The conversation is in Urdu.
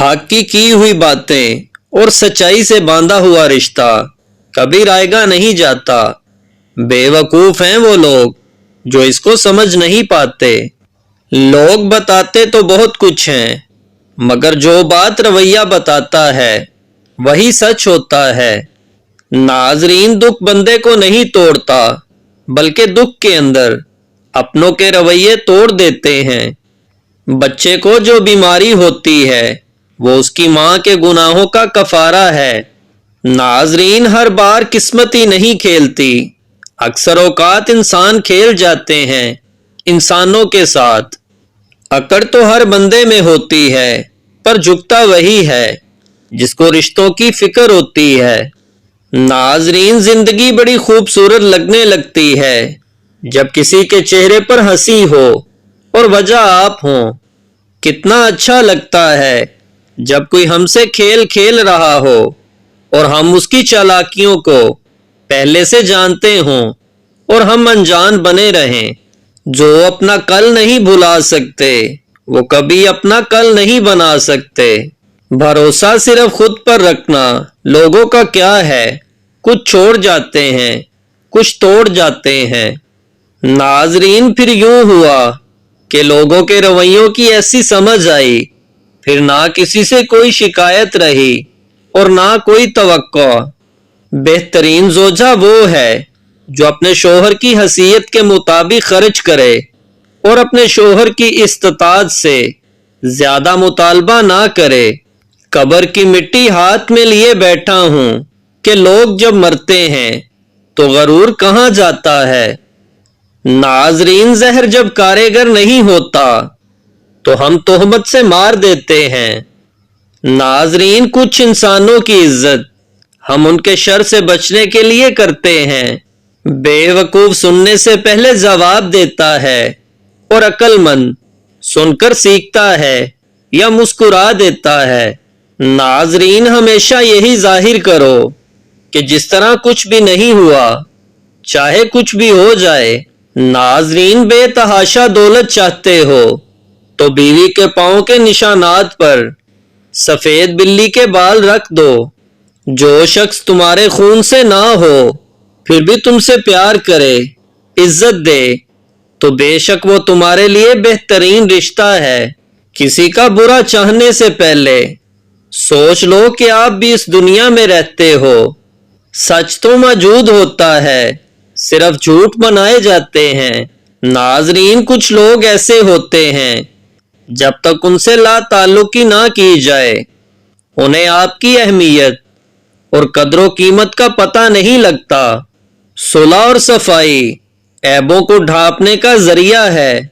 حق کی ہوئی باتیں اور سچائی سے باندھا ہوا رشتہ کبھی رائے گا نہیں جاتا۔ بے وقوف ہیں وہ لوگ جو اس کو سمجھ نہیں پاتے۔ لوگ بتاتے تو بہت کچھ ہیں، مگر جو بات رویہ بتاتا ہے وہی سچ ہوتا ہے۔ ناظرین، دکھ بندے کو نہیں توڑتا بلکہ دکھ کے اندر اپنوں کے رویے توڑ دیتے ہیں۔ بچے کو جو بیماری ہوتی ہے وہ اس کی ماں کے گناہوں کا کفارہ ہے۔ ناظرین، ہر بار قسمت ہی نہیں کھیلتی، اکثر اوقات انسان کھیل جاتے ہیں انسانوں کے ساتھ۔ اکڑ تو ہر بندے میں ہوتی ہے پر جھکتا وہی ہے جس کو رشتوں کی فکر ہوتی ہے۔ ناظرین، زندگی بڑی خوبصورت لگنے لگتی ہے جب کسی کے چہرے پر ہنسی ہو اور وجہ آپ ہوں۔ کتنا اچھا لگتا ہے جب کوئی ہم سے کھیل کھیل رہا ہو اور ہم اس کی چالاکیوں کو پہلے سے جانتے ہوں اور ہم انجان بنے رہیں۔ جو اپنا کل نہیں بھلا سکتے وہ کبھی اپنا کل نہیں بنا سکتے۔ بھروسہ صرف خود پر رکھنا لوگوں کا کیا ہے، کچھ چھوڑ جاتے ہیں، کچھ توڑ جاتے ہیں۔ ناظرین، پھر یوں ہوا کہ لوگوں کے رویوں کی ایسی سمجھ آئی، پھر نہ کسی سے کوئی شکایت رہی اور نہ کوئی توقع۔ بہترین زوجہ وہ ہے جو اپنے شوہر کی حیثیت کے مطابق خرچ کرے اور اپنے شوہر کی استطاعت سے زیادہ مطالبہ نہ کرے۔ قبر کی مٹی ہاتھ میں لیے بیٹھا ہوں کہ لوگ جب مرتے ہیں تو غرور کہاں جاتا ہے۔ ناظرین، زہر جب کارگر نہیں ہوتا تو ہم تہمت سے مار دیتے ہیں۔ ناظرین، کچھ انسانوں کی عزت ہم ان کے شر سے بچنے کے لیے کرتے ہیں۔ بے وقوف سننے سے پہلے جواب دیتا ہے اور عقل مند سن کر سیکھتا ہے یا مسکرا دیتا ہے۔ ناظرین، ہمیشہ یہی ظاہر کرو کہ جس طرح کچھ بھی نہیں ہوا، چاہے کچھ بھی ہو جائے۔ ناظرین، بے تحاشا دولت چاہتے ہو تو بیوی کے پاؤں کے نشانات پر سفید بلی کے بال رکھ دو۔ جو شخص تمہارے خون سے نہ ہو پھر بھی تم سے پیار کرے، عزت دے، تو بے شک وہ تمہارے لیے بہترین رشتہ ہے۔ کسی کا برا چاہنے سے پہلے سوچ لو کہ آپ بھی اس دنیا میں رہتے ہو۔ سچ تو موجود ہوتا ہے، صرف جھوٹ بنائے جاتے ہیں۔ ناظرین، کچھ لوگ ایسے ہوتے ہیں جب تک ان سے لا تعلقی نہ کی جائے انہیں آپ کی اہمیت اور قدر و قیمت کا پتہ نہیں لگتا۔ صلح اور صفائی عیبوں کو ڈھانپنے کا ذریعہ ہے۔